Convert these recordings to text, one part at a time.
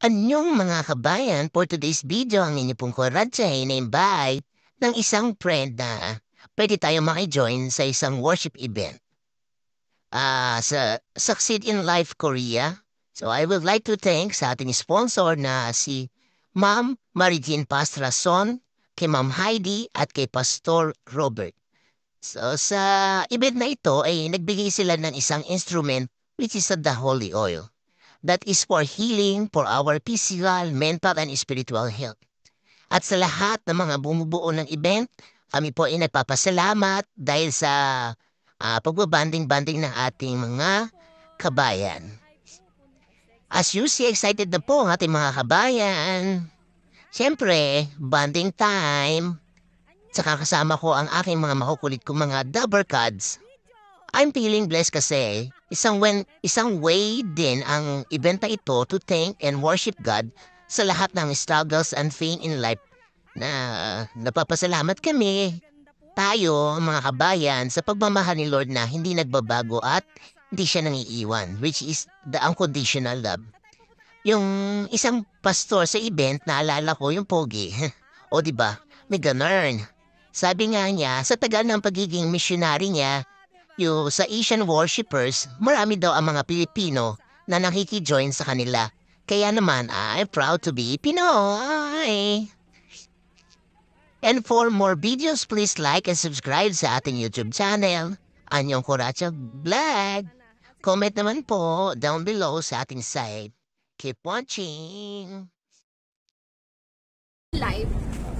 Anyong mga kabayan, for today's video, ang inyo pong kuradya ay na-invite ng isang friend na pwede tayo maki-join sa isang worship event sa Succeed in Life Korea. So I would like to thank sa ating sponsor na si Ma'am Marie-Jean Pastrason, kay Ma'am Heidi at kay Pastor Robert. So sa event na ito ay nagbigay sila ng isang instrument which is the Holy Oil. That is for healing for our physical, mental, and spiritual health. At sa lahat ng mga bumubuo ng event, kami po ay nagpapasalamat dahil sa pagbabanding-banding ng ating mga kabayan. As you see, excited na po ang ating mga kabayan. Siyempre, banding time. Saka kasama ko ang aking mga makukulit kong mga Dabbercads. I'm feeling blessed kasi isang way din ang event na ito to thank and worship God sa lahat ng struggles and pain in life na napapasalamat kami, tayo, mga kabayan, sa pagmamahal ni Lord na hindi nagbabago at hindi siya nangiiwan, which is the unconditional love. Yung isang pastor sa event, naalala ko yung pogi. O diba, may ganun. Sabi nga niya, sa tagal ng pagiging missionary niya, yung sa Asian worshippers, marami daw ang mga Pilipino na nakiki-join sa kanila. Kaya naman, I'm proud to be Pinoy. And for more videos, please like and subscribe sa ating YouTube channel, Anyong Kuratya Vlog. Comment naman po down below sa ating site. Keep watching! Live.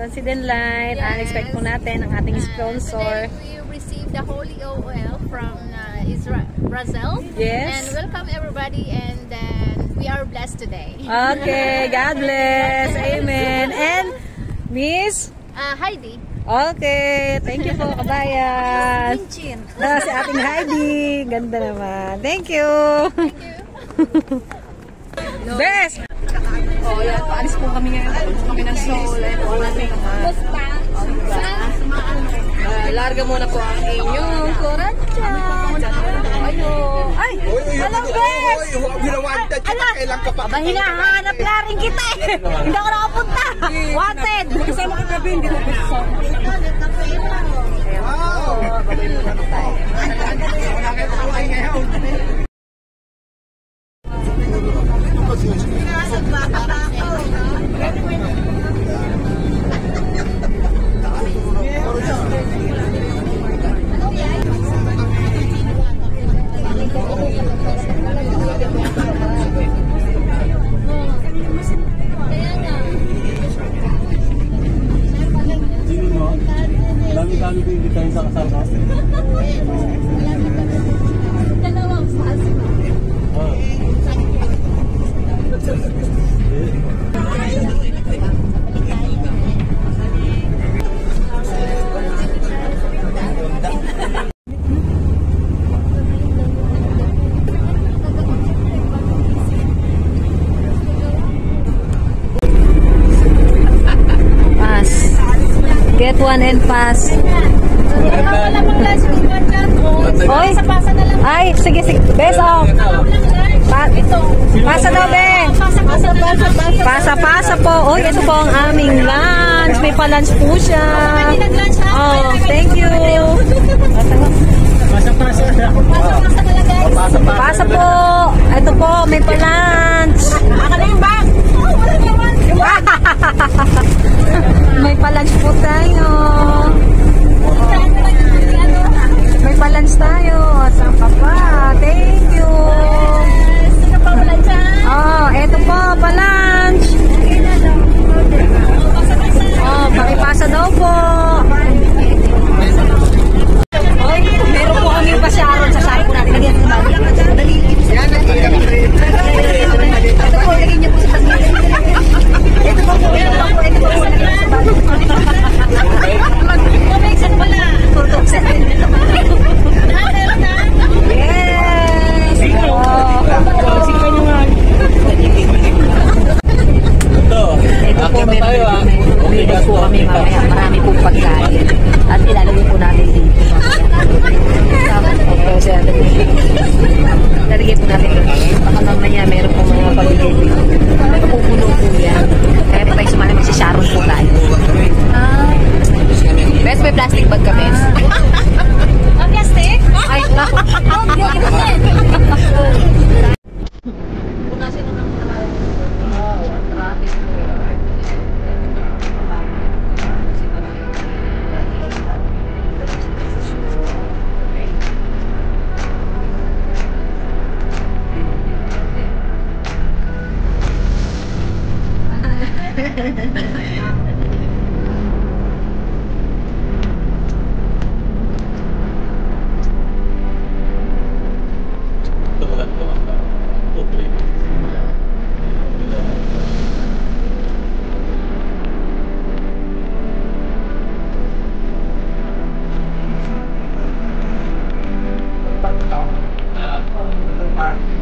Sunset Light, expect po natin ang ating sponsor. Today we received the Holy Oil from Brazil. Yes. And welcome everybody, and then we are blessed today. Okay, God bless. Amen. And Miss Heidi. Okay, thank you po, kabayan. Si ating Heidi. Ganda naman. Thank you. Thank you. Best! Oh, yan. Paalis po kami ngayon. Paalis kami ng Seoul. And all natin. Larga muna po ang inyong kuratya. Ayun. Ay! Alam, Bes! Kailang ka pa. Hinahanap na rin kita eh. Hindi ako nakapunta. Wanted. Kasi makakabi, hindi na gusto. Dami-dami din dito sa kasama. Dalawang fast. Get one and pass. Oy, ay, sige, sige. Bes, oh. Pasa daw, Ben. Pasa po. Oy, ito po ang aming lunch. May pa-lunch po siya. Oh, thank you. Pasa po. Ito po, may pa-lunch. May pa-lunch po tayo. May pa-lunch tayo. Saan ka pa? Thank you. Oh, eto po, pa-lunch. Oh, pakipasa daw po. Oy, meron po kami pasyaron sa sari po natin. Lagyan po natin. Ito po, lagyan niyo po sa pagkain. Ito po, ito po. Marami pong pagkain at ilalagay po natin dito. Lalagay po natin dito. Baka mamaya meron po mga pagkain dito. Plastic bag kami. Plastic? Ay,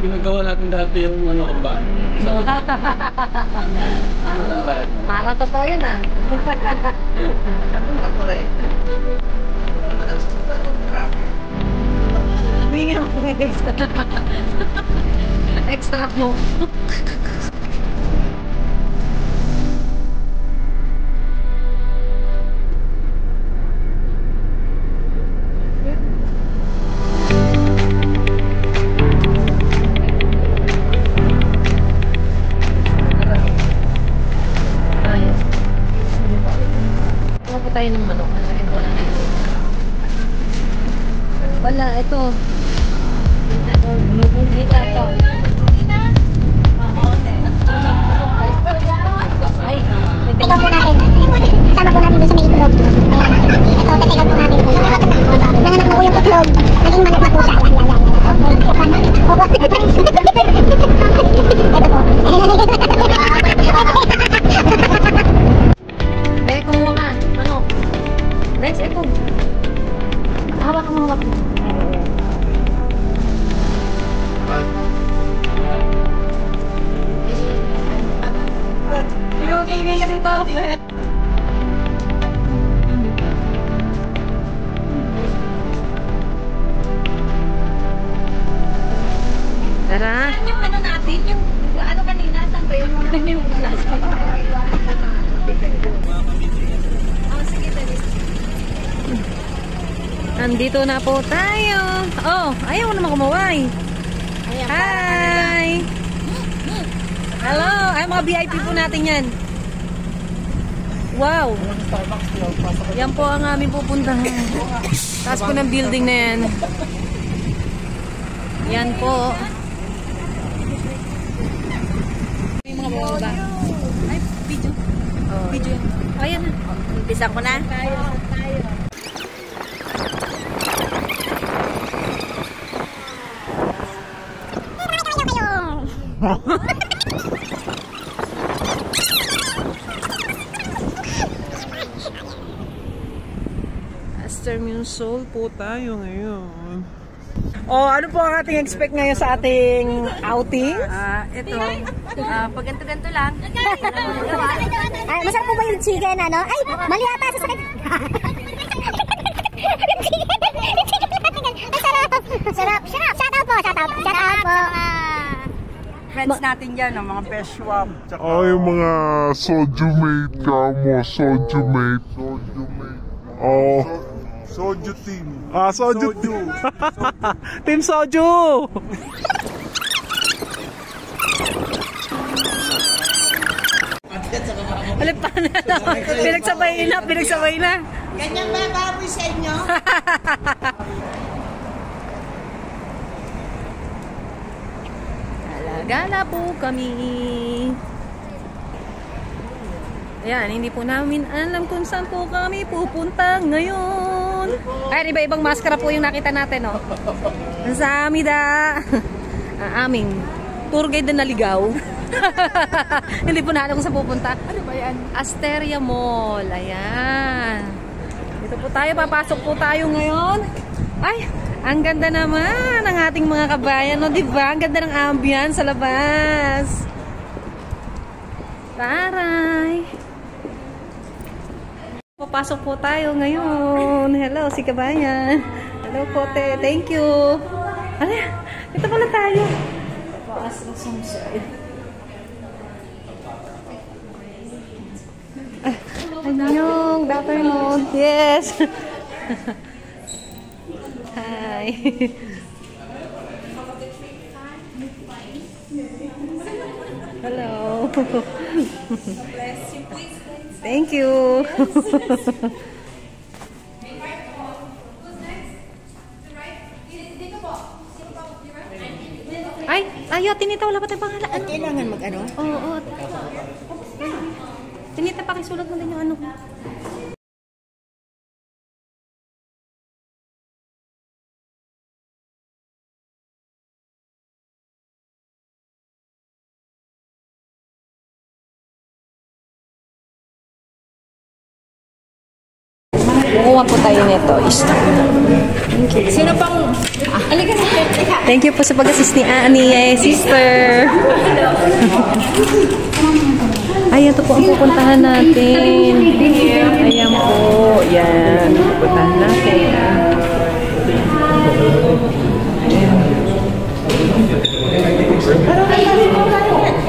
Ginagawa natin dati yung ano ko ba? parang totoo yun ah. Bigyan mo extra mo. Tayo ng manok. Wala, ito. Dito ito. Ay, Ikaw po natin. Kasama po natin doon sa may itlog. Ito, tatigaw po natin. Nanganak mo po yung itlog. Naging manok na po siya. Bek, kumuha ka. Manok. Rex, ito. Hawak mo, hawak mo. Yung tingin ka dito. Tara. Yung ano natin, yung ano kanina, saan ba yung last one? Oh, sige, dali. Nandito na po tayo. Oh, ayaw mo naman kumaway. Hi! Hello! Ay, mga VIP po natin yan. Wow! Yan po ang aming pupuntahan. Taas po ng building na yan. Yan po. May mga baba. Ay, video. Video. Ayan na. Umpisa ko na. Astronomical Soul po tayo ngayon. Oh, ano po ang ating expect ngayon sa ating outing? Ito. Pag ganito-ganito lang. Ay, masarap po ba yung chicken, ano? Ay, mali ata sa sakit. Ay, sarap. Sarap. Shout out po. Shout out po. Friends natin dyan, ang mga Peshwam. Ay, mga soju mate ka mo, soju mate. Oh. Soju team. Soju. Team Soju! Alip pa na lang. Pinagsabay na. Ganyan ba baboy sa inyo? Gala po kami. Ayan, hindi po namin alam kung saan po kami pupunta ngayon. Ayan, iba-ibang maskara po yung nakita natin, oh. Sa amida. Aming tour guide na naligaw. Hindi po na alam kung saan pupunta. Ano ba yan? Asteria Mall. Ayan. Dito po tayo, papasok po tayo ngayon. Ay, ang ganda naman ng ating mga kabayan, no? Diba? Ang ganda ng ambience sa labas. Taray! Papasok po tayo ngayon. Hello, si kabayan. Hello po, te. Thank you. Ano yan? Ito pala tayo. Papasok sa side. Anyong, good afternoon. Yes. Hi. Hello. Thank you. Ay, ayo, Tinita, wala pa tayong pangalan. Ano? Kailangan mag-ano? Oo. Tinita, pakisulat mo din yung ano. Kukuha po tayo nito. Sino pang... Halika na. Thank you po sa pag-assist ni sister. Ay, ito po ang pupuntahan natin. Ayan po. Yan. Pupuntahan natin.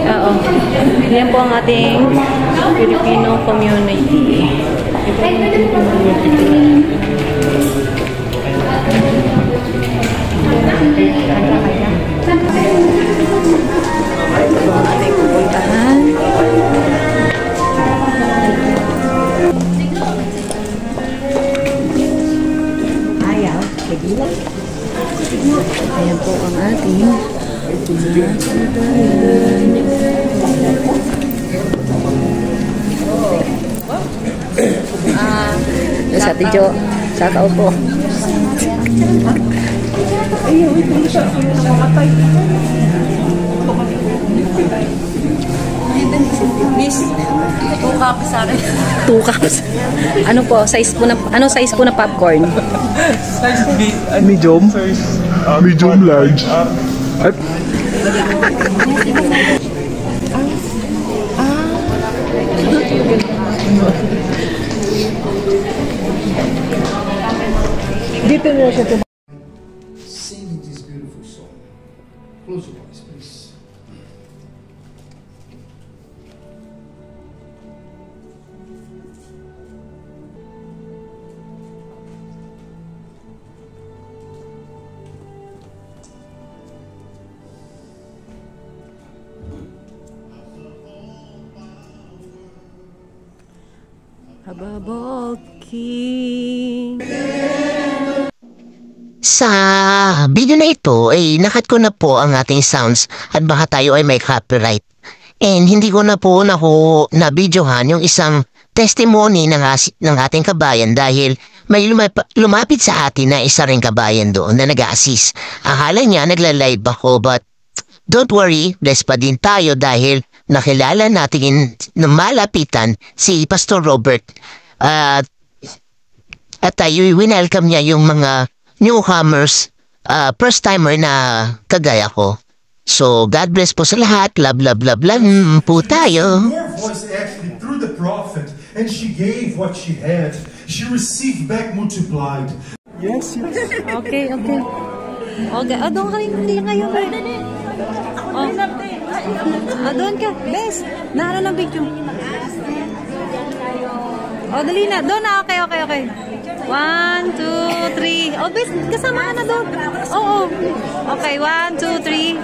Oo. Yan po ang ating Filipino community. Ito ang ating pupuntahan. Ayaw. Kagilan. Ayan po ang ating sa Tijo. Shout out po. Two cups sa akin. 2 cups. Ano po? Size po na, ano size po na popcorn? Medium. Medium large. At Singing this beautiful song. Close your eyes, please. Above King. Sa video na ito ay nakat ko na po ang ating sounds at baka tayo ay may copyright. And hindi ko na po na-videohan yung isang testimony ng ating kabayan dahil may lumapit sa atin na isa ring kabayan doon na nag-assist. Akala niya nagla-live ako but don't worry, blessed pa din tayo dahil nakilala natin ng malapitan si Pastor Robert. At tayo winelcome niya yung mga newcomers, first-timer na kagaya ko. So, God bless po sa lahat. Love, love, love, love po tayo. Her voice actually through the prophet, and she gave what she had. She received back multiplied. Yes, yes. Okay, okay. Okay, doon ka rin. Hindi ngayon. Oh. Doon ka. Bes, naano ng video. Dali na. Doon na. Okay, okay, okay. 1, 2, 3. Bes, kasama ka na doon. Oo. Okay, 1, 2, 3.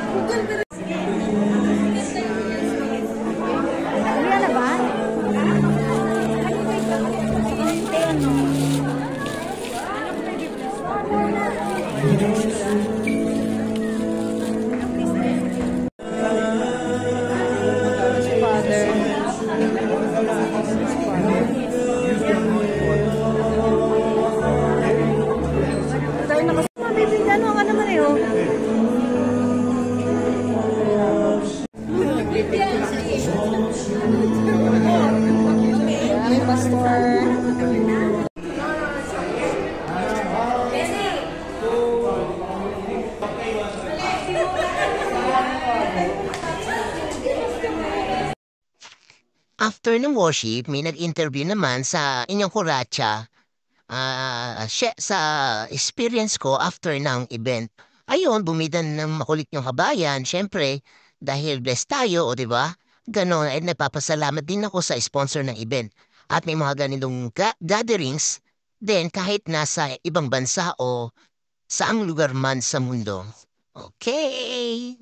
After ng worship, may nag-interview naman sa inyong kuratsa sa experience ko after ng event. Ayun, bumidan ng makulit yung kabayan. Siyempre, dahil blessed tayo, o diba? Ganon, ay nagpapasalamat din ako sa sponsor ng event. At may mga ganitong gatherings Then, kahit nasa ibang bansa o saang lugar man sa mundo. Okay.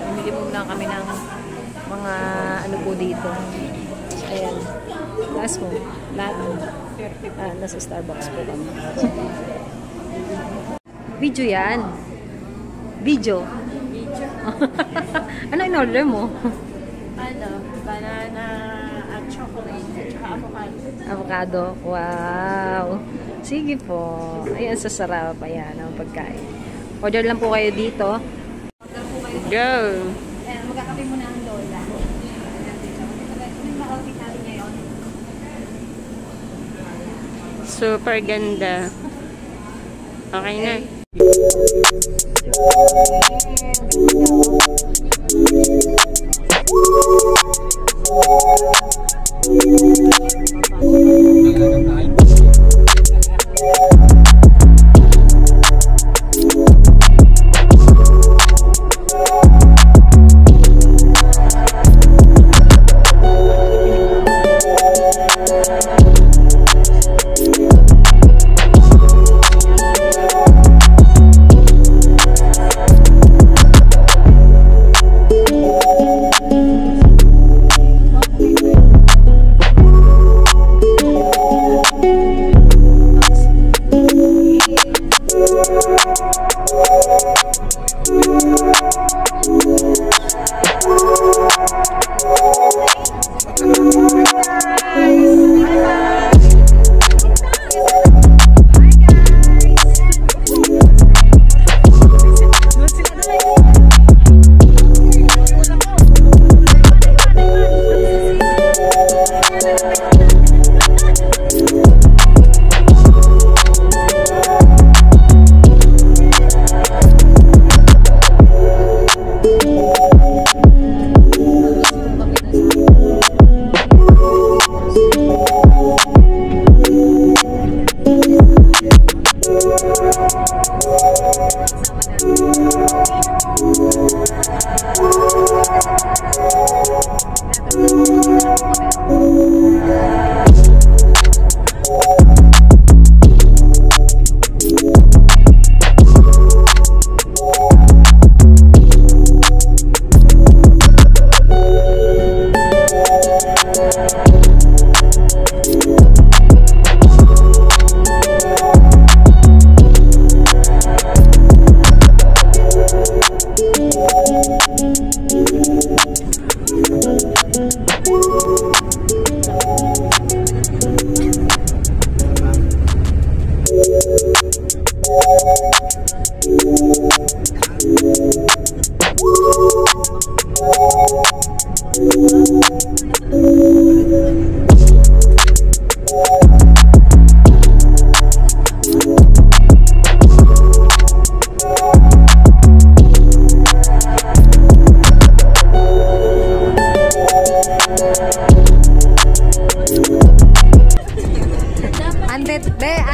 Bumili muna kami ng mga ano po dito. Ayan. Last mo. Lahat mo. Nasa Starbucks po kami. Video yan. Video. Ano in-order mo? Ano? Banana at chocolate at saka avocado. Avocado. Wow. Sige po. Ayan, sasarap. Ayan ang pagkain. Order lang po kayo dito. Go! Ayan, magkakape muna ang lola. Yung ma-outfit natin ngayon. Super ganda. Okay na.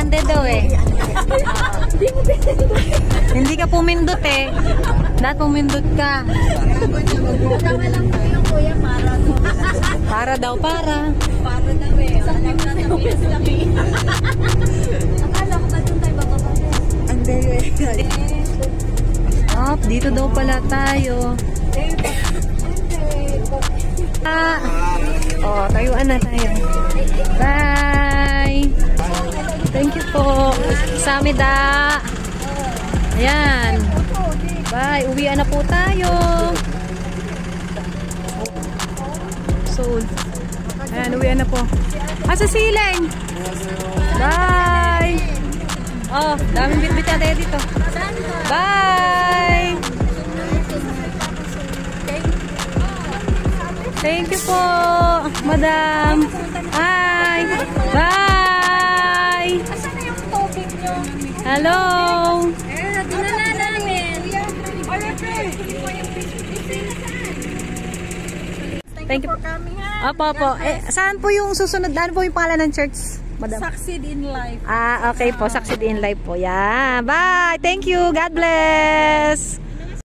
Ande daw eh. Hindi ka pumindot eh. Dapat pumindot ka. Tama lang po yung kuya para to. Para daw, para. Para daw eh. Alam na sa Pinas lang eh. Akala ko ba doon tayo bababa? Ande eh. Dito daw pala tayo. Tayuan na tayo. Bye! Thank you po. Samida. Ayan. Bye. Uwian na po tayo. So, ayan, uwian na po. Sa siling. Bye. Oh, daming bitbit na tayo dito. Bye. Thank you po, madam. Hi. Bye. Asan na yung tubig nyo? Hello. Dinala namin. Thank you for coming, ha? Opo. Saan po yung susunod? Ano po yung pangalan ng church, madam? Succeed in life. Okay po. Succeed in life po. Yeah. Bye. Thank you. God bless.